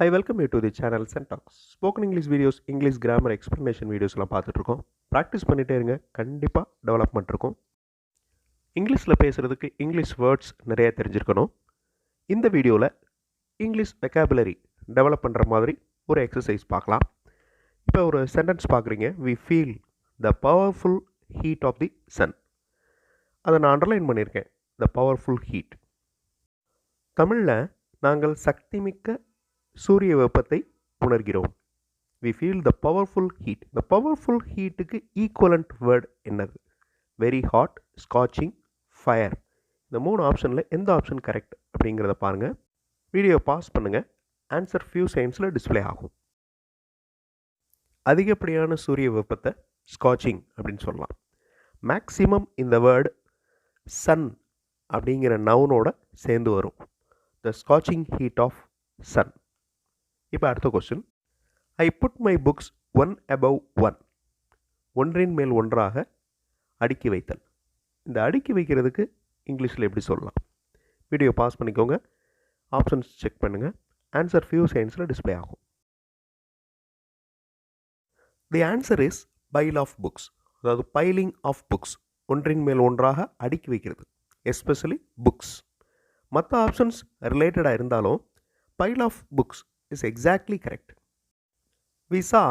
I welcome you to the channel Syntax. Spoken English videos, English grammar explanation வீடியோஸ்லாம் பார்த்துட்ருக்கோம். Practice பண்ணிகிட்டே இருங்க, கண்டிப்பாக டெவலப்மெண்ட் இருக்கும். இங்கிலீஷில் பேசுகிறதுக்கு இங்கிலீஷ் வேர்ட்ஸ் நிறைய தெரிஞ்சிருக்கணும். இந்த வீடியோவில் இங்கிலீஷ் வெக்காபுலரி டெவலப் பண்ணுற மாதிரி ஒரு எக்ஸசைஸ் பார்க்கலாம். இப்போ ஒரு சென்டென்ஸ் பார்க்குறீங்க. We feel the powerful heat of the sun. அதை நான் அண்டர்லைன் பண்ணியிருக்கேன். The powerful heat. தமிழில் நாங்கள் சக்திமிக்க சூரிய வெப்பத்தை உணர்கிறோம். We feel the powerful heat. இந்த பவர்ஃபுல் ஹீட்டுக்கு ஈக்குவலண்ட் வேர்ட் என்னது? Very hot, scorching, fire. இந்த 3 ஆப்ஷனில் எந்த ஆப்ஷன் கரெக்ட் அப்படிங்கிறத பாருங்கள். வீடியோ பாஸ் பண்ணுங்கள். ஆன்சர் ஃபியூ செகண்ட்ஸில் டிஸ்பிளே ஆகும். அதிகப்படியான சூரிய வெப்பத்தை ஸ்காட்சிங் அப்படின்னு சொல்லலாம். மேக்ஸிமம் இந்த வேர்டு சன் அப்படிங்கிற நவுனோட சேர்ந்து வரும். The scorching heat of sun. இப்போ அடுத்த question. I put my books one above one. ஒன்றின் மேல் ஒன்றாக அடுக்கி வைத்தல். இந்த அடுக்கி வைக்கிறதுக்கு இங்கிலீஷில் எப்படி சொல்லலாம்? வீடியோ பாஸ் பண்ணிக்கோங்க. ஆப்ஷன்ஸ் செக் பண்ணுங்கள். ஆன்சர் ஃபியூ செகண்ட்ஸில் டிஸ்பிளே ஆகும். The answer is pile of books. அதாவது பைலிங் ஆஃப் புக்ஸ். ஒன்றின் மேல் ஒன்றாக அடுக்கி வைக்கிறது, எஸ்பெஷலி புக்ஸ். மற்ற ஆப்ஷன்ஸ் ரிலேட்டடாக இருந்தாலும் pile of books is exactly correct. We saw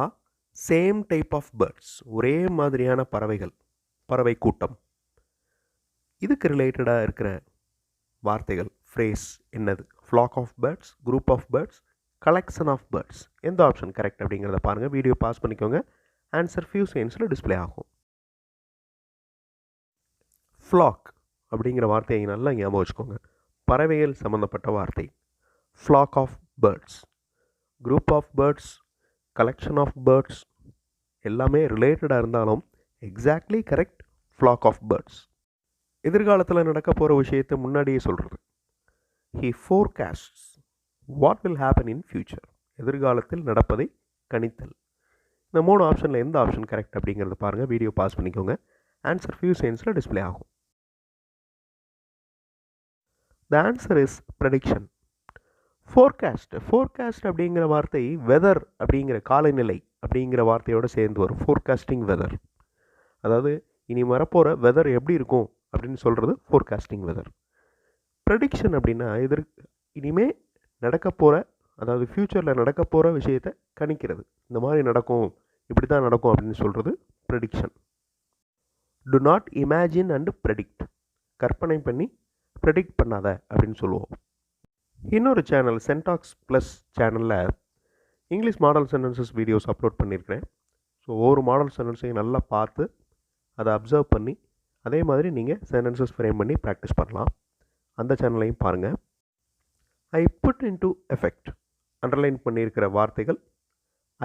same type of birds. ஒரே மாதிரியான பறவைகள், பறவை கூட்டம். இதுக்கு ரிலேட்டடாக இருக்கிற வார்த்தைகள், ஃப்ரேஸ் என்னது? Flock of birds, group of birds, collection of birds. எந்த ஆப்ஷன் கரெக்ட் அப்படிங்கிறத பாருங்கள். வீடியோ பாஸ் பண்ணிக்கோங்க. ஆன்சர் ஃபியூ செகண்ட்ஸில் டிஸ்பிளே ஆகும். ஃப்ளாக் அப்படிங்கிற வார்த்தையை நல்லா ஞாபகம் வச்சுக்கோங்க. பறவைகள் சம்மந்தப்பட்ட வார்த்தை. Flock of birds, group of birds, collection of birds எல்லாமே ரிலேட்டடாக இருந்தாலும் exactly correct flock of birds. எதிர்காலத்தில் நடக்க போகிற விஷயத்தை முன்னாடியே சொல்கிறது. He forecasts what will happen in future. எதிர்காலத்தில் நடப்பதை கணித்தல். இந்த 3 ஆப்ஷனில் எந்த ஆப்ஷன் கரெக்ட் அப்படிங்கிறத பாருங்கள். வீடியோ பாஸ் பண்ணிக்கோங்க. ஆன்சர் ஃபியூ செகண்ட்ஸில் டிஸ்பிளே ஆகும். The answer is prediction. Forecast அப்படிங்கிற வார்த்தை வெதர் அப்படிங்கிற காலநிலை அப்படிங்கிற வார்த்தையோடு சேர்ந்து வரும். Forecasting weather. அதாவது இனி வரப்போகிற வெதர் எப்படி இருக்கும் அப்படின்னு சொல்கிறது ஃபோர்காஸ்டிங் வெதர். ப்ரெடிக்ஷன் அப்படின்னா இனிமே நடக்க போகிற, அதாவது ஃப்யூச்சரில் நடக்க போகிற விஷயத்தை கணிக்கிறது. இந்த மாதிரி நடக்கும், இப்படி தான் நடக்கும் அப்படின்னு சொல்கிறது prediction. To not imagine and predict. கற்பனை பண்ணி ப்ரெடிக்ட் பண்ணாத அப்படின்னு சொல்லுவோம். இன்னொரு சேனல் சென்டாக்ஸ் ப்ளஸ் சேனலில் English model sentences videos upload பண்ணியிருக்கிறேன். ஸோ ஒவ்வொரு மாடல் சென்டென்ஸையும் நல்லா பார்த்து அதை அப்சர்வ் பண்ணி அதே மாதிரி நீங்கள் சென்டென்சஸ் ஃப்ரேம் பண்ணி ப்ராக்டிஸ் பண்ணலாம். அந்த சேனலையும் பாருங்கள். I put into effect. Underline பண்ணியிருக்கிற வார்த்தைகள்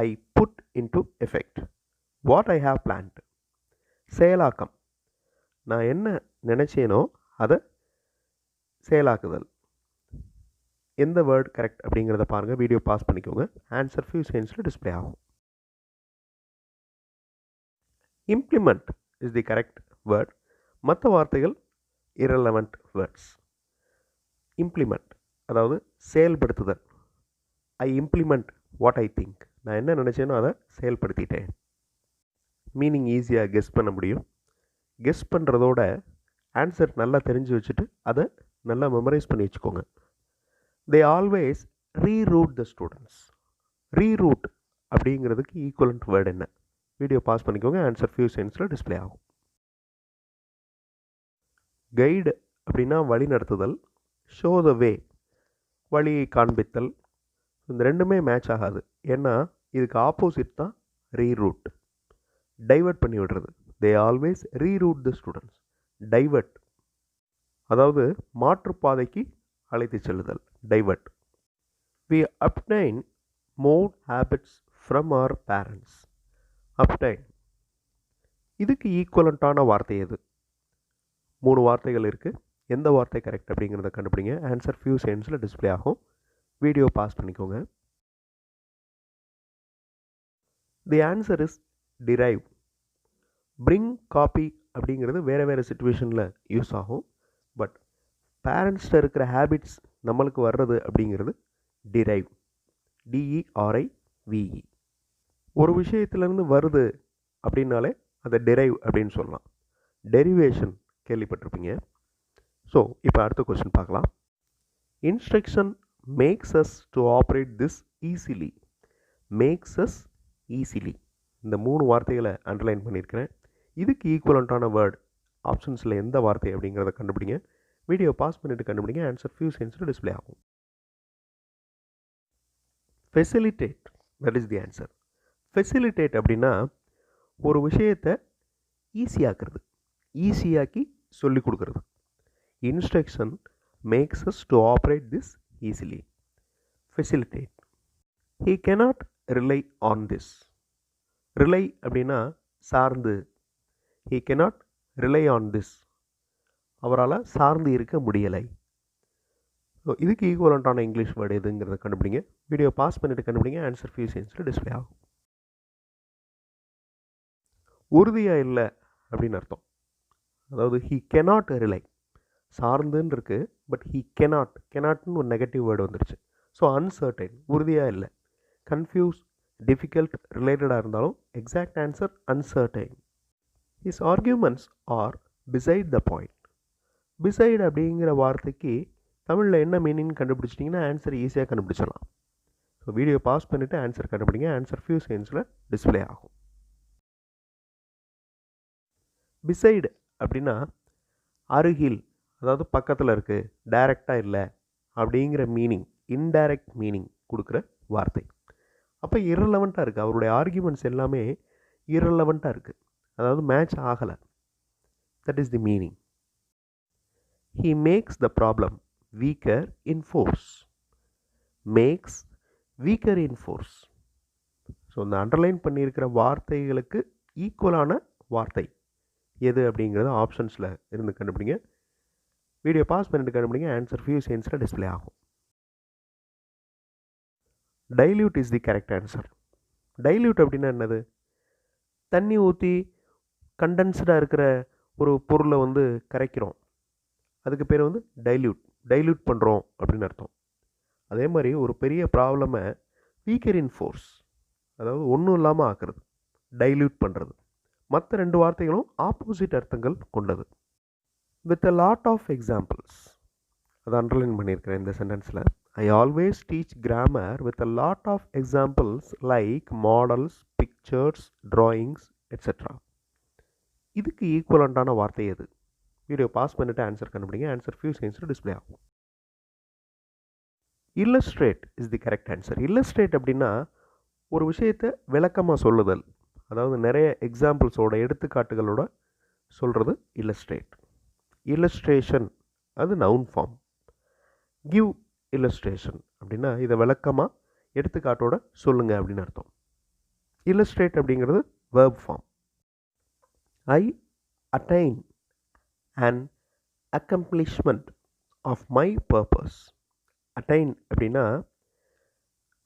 I put into effect. What I have planned. செயலாக்கம். நான் என்ன நினச்சேனோ அதை செயலாக்குதல். எந்த வேர்ட் கரெக்ட் அப்படிங்கிறத பாருங்கள். வீடியோ பாஸ் பண்ணிக்கோங்க. ஆன்சர் ஃபியூ செகண்ட்ஸில் டிஸ்பிளே ஆகும். Implement is the correct word. மற்ற வார்த்தைகள் இரலவெண்ட் வேர்ட்ஸ். இம்ப்ளிமெண்ட் அதாவது செயல்படுத்துதல். ஐ இம்ப்ளிமெண்ட் வாட் ஐ திங்க். நான் என்ன நினச்சேனோ அதை செயல்படுத்திட்டேன். மீனிங் ஈஸியாக கெஸ் பண்ண முடியும். கெஸ் பண்ணுறதோட ஆன்சர் நல்லா தெரிஞ்சு வச்சுட்டு அதை நல்லா மெமரைஸ் பண்ணி வச்சுக்கோங்க. They always reroute the students. Reroute அப்படிங்கிறதுக்கு ஈக்குவலண்ட் வேர்டு என்ன? வீடியோ பாஸ் பண்ணிக்கோங்க. ஆன்சர் ஃபியூ செகண்ட்ஸில் டிஸ்பிளே ஆகும். கைடு அப்படின்னா வழி நடத்துதல். ஷோ த வே, வழியை காண்பித்தல். இந்த ரெண்டுமே மேட்ச் ஆகாது. ஏன்னா இதுக்கு ஆப்போசிட் தான் ரீரூட். டைவர்ட் பண்ணி விடுறது. They always reroute the students. Divert அதாவது மாற்றுப்பாதைக்கு அழைத்து செல்லுதல். Divert. We obtain more habits from our parents. obtain இதுக்கு ஈக்குவலண்ட்டான வார்த்தை எது? 3 வார்த்தைகள் இருக்குது. எந்த வார்த்தை கரெக்ட் அப்படிங்கிறத கண்டுபிடிங்க. ஆன்சர் ஃபியூ செகண்ட்ஸில் டிஸ்பிளே ஆகும். வீடியோ பாஸ் பண்ணிக்கோங்க. The answer is drive. Bring, copy அப்படிங்கிறது வேறு வேறு சிச்சுவேஷனில் யூஸ் ஆகும். பட் பேரண்ட்ஸ்கிட்ட இருக்கிற ஹேபிட்ஸ் நம்மளுக்கு வர்றது அப்படிங்கிறது டிரைவ். DERIVE. ஒரு விஷயத்துலேருந்து வருது அப்படின்னாலே அதை டெரைவ் அப்படின்னு சொல்லலாம். டெரிவேஷன் கேள்விப்பட்டிருப்பீங்க. ஸோ இப்போ அடுத்த கொஸ்டின் பார்க்கலாம். Instruction makes us to operate this easily. Makes us easily. இந்த 3 வார்த்தைகளை அண்டர்லைன் பண்ணியிருக்கிறேன். இதுக்கு ஈக்குவலண்ட்டான வேர்ட் ஆப்ஷன்ஸில் எந்த வார்த்தை அப்படிங்கிறத கண்டுபிடிங்க. வீடியோ பாஸ் பண்ணிவிட்டு கண்டுபிடிங்க. ஆன்சர் ஃபியூ செகண்ட்ஸில் டிஸ்பிளே ஆகும். Facilitate, that is the answer. Facilitate அப்படின்னா ஒரு விஷயத்தை ஈஸியாக்குறது, ஈஸியாக்கி சொல்லிக் கொடுக்குறது. Instruction makes us to operate this easily. Facilitate. He cannot rely on this. Rely அப்படின்னா சார்ந்து. He cannot rely on this. அவரால் சார்ந்து இருக்க முடியலை. ஸோ இதுக்கு ஈக்குவலண்ட்டான இங்கிலீஷ் வேர்டு எதுங்கிறத கண்டுபிடிங்க. வீடியோ பாஸ் பண்ணிவிட்டு கண்டுபிடிங்க. ஆன்சர் ஃபியூ செகண்ட்ஸில் டிஸ்பிளே ஆகும். உறுதியாக இல்லை அப்படின்னு அர்த்தம். அதாவது ஹீ கெனாட் ரிலை. சார்ந்துன்னு இருக்குது, பட் ஹீ கெனாட்னு ஒரு நெகட்டிவ் வேர்டு வந்துருச்சு. ஸோ அன்சர்டைன், உறுதியாக இல்லை. கன்ஃபியூஸ், டிஃபிகல்ட், ரிலேட்டடாக இருந்தாலும் exact answer uncertain. His arguments are beside the point. Beside அப்படிங்கிற வார்த்தைக்கு தமிழில் என்ன மீனிங் கண்டுபிடிச்சிட்டிங்கன்னா ஆன்சர் ஈஸியாக கண்டுபிடிச்சிடலாம். ஸோ வீடியோ பாஸ் பண்ணிவிட்டு ஆன்சர் கண்டுபிடிங்க. ஆன்சர் ஃபியூ செகண்ட்ஸில் டிஸ்பிளே ஆகும். பிசைடு அப்படின்னா அருகில், அதாவது பக்கத்தில் இருக்குது, டைரெக்டாக இல்லை அப்படிங்கிற மீனிங், இன்டைரக்ட் மீனிங் கொடுக்குற வார்த்தை. அப்போ இரலவெண்ட்டாக இருக்குது. அவருடைய ஆர்கியூமெண்ட்ஸ் எல்லாமே இரலவெண்ட்டாக இருக்குது, அதாவது மேட்ச் ஆகலை. That is the meaning. He makes the problem weaker in force. Makes weaker in force. So இந்த அண்டர்லைன் பண்ணியிருக்கிற வார்த்தைகளுக்கு ஈக்குவலான வார்த்தை எது அப்படிங்கிறது ஆப்ஷன்ஸில் இருந்து கண்டுபிடிங்க. வீடியோ பாஸ் பண்ணிட்டு கண்டுபிடிங்க. ஆன்சர் ஃபியூ செகண்ட்ஸில் டிஸ்பிளே ஆகும். Dilute is the correct answer. Dilute அப்படின்னா என்னது? தண்ணி ஊற்றி கண்டென்ஸ்டாக இருக்கிற ஒரு பொருளை கரைக்கிறோம், அதுக்கு பேர் டைல்யூட் பண்ணுறோம் அப்படின்னு அர்த்தம். அதே மாதிரி ஒரு பெரிய ப்ராப்ளமை வீக்கர் இன் ஃபோர்ஸ், அதாவது ஒன்றும் இல்லாமல் ஆக்குறது, டைல்யூட் பண்ணுறது. மற்ற 2 வார்த்தைகளும் ஆப்போசிட் அர்த்தங்கள் கொண்டது. With a lot of examples, அதை அண்டர்லைன் பண்ணியிருக்கிறேன் இந்த சென்டென்ஸில். I always teach grammar with a lot of examples like models, pictures, drawings etcetera. இதுக்கு ஈக்குவலண்ட்டான வார்த்தை எது? வீடியோ பாஸ் பண்ணிவிட்டு ஆன்சர் கண்டுபிடிங்க. ஆன்சர் ஃபியூ செகண்ட்ஸில் டிஸ்பிளே ஆகும். Illustrate is the correct answer. Illustrate அப்படின்னா ஒரு விஷயத்தை விளக்கமாக சொல்லுதல், அதாவது நிறைய எக்ஸாம்பிள்ஸோட, எடுத்துக்காட்டுகளோட சொல்கிறது இல்லஸ்ட்ரேட். இல்லஸ்ட்ரேஷன் அது நவுன் ஃபார்ம். கிவ் இல்லஸ்ட்ரேஷன் அப்படின்னா இதை விளக்கமாக எடுத்துக்காட்டோட சொல்லுங்க அப்படின்னு அர்த்தம். இல்லஸ்ட்ரேட் அப்படிங்கிறது verb form. I attain an accomplishment of my purpose. attain அப்படின்னா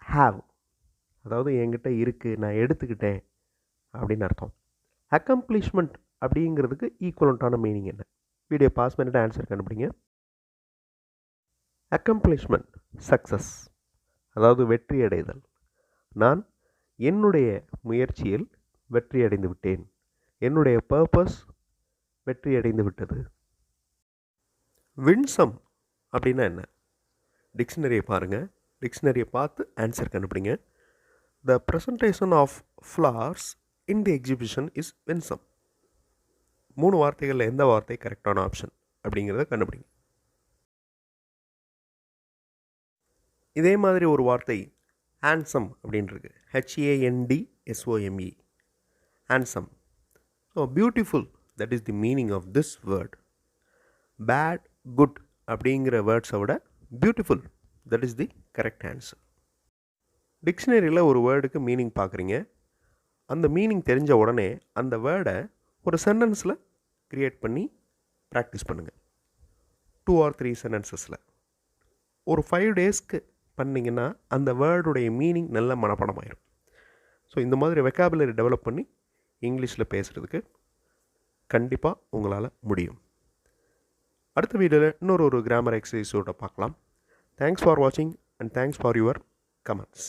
have, அதாவது என்கிட்ட இருக்குது, நான் எடுத்துக்கிட்டேன் அப்படின்னு அர்த்தம். accomplishment அப்படிங்கிறதுக்கு ஈக்குவலண்ட்டான மீனிங் என்ன? வீடியோ பாஸ் பண்ணிட்டு ஆன்சர் கண்டுபிடிங்க. accomplishment சக்ஸஸ், அதாவது வெற்றி அடைதல். நான் என்னுடைய முயற்சியில் வெற்றி அடைந்து விட்டேன், என்னுடைய பர்பஸ் வெற்றி அடைந்து விட்டது. வின்சம் அப்படின்னா என்ன? டிக்ஷனரியை பாருங்கள். டிக்ஷனரியை பார்த்து ஆன்சர் கண்டுபிடிங்க. The presentation of flowers in the exhibition is winsome. 3 வார்த்தைகளில் எந்த வார்த்தை கரெக்டான ஆப்ஷன் அப்படிங்கிறத கண்டுபிடிங்க. இதே மாதிரி ஒரு வார்த்தை ஹேண்ட்ஸம் அப்படின்றது, HANDSOME, handsome. So beautiful, that is the meaning of this word. bad, good அப்படிங்கிற வேர்ட்ஸை விட beautiful, that is the correct answer. டிக்ஷனரியில் ஒரு வேர்டுக்கு மீனிங் பார்க்குறீங்க. அந்த மீனிங் தெரிஞ்ச உடனே அந்த வேர்டை ஒரு சென்டென்ஸில் க்ரியேட் பண்ணி ப்ராக்டிஸ் பண்ணுங்கள். 2 or 3 சென்டென்சஸில் ஒரு 5 டேஸ்க்கு பண்ணிங்கன்னா அந்த வேர்டுடைய மீனிங் நல்ல மனப்பாடமாயிடும். ஸோ இந்த மாதிரி வெக்காபுலரி டெவலப் பண்ணி இங்கிலீஷில் பேசுகிறதுக்கு கண்டிப்பாக உங்களால் முடியும். அடுத்த வீடியோவில் இன்னொரு கிராமர் எக்ஸசைஸோட பார்க்கலாம். தேங்க்ஸ் ஃபார் வாட்சிங் and thanks for your comments.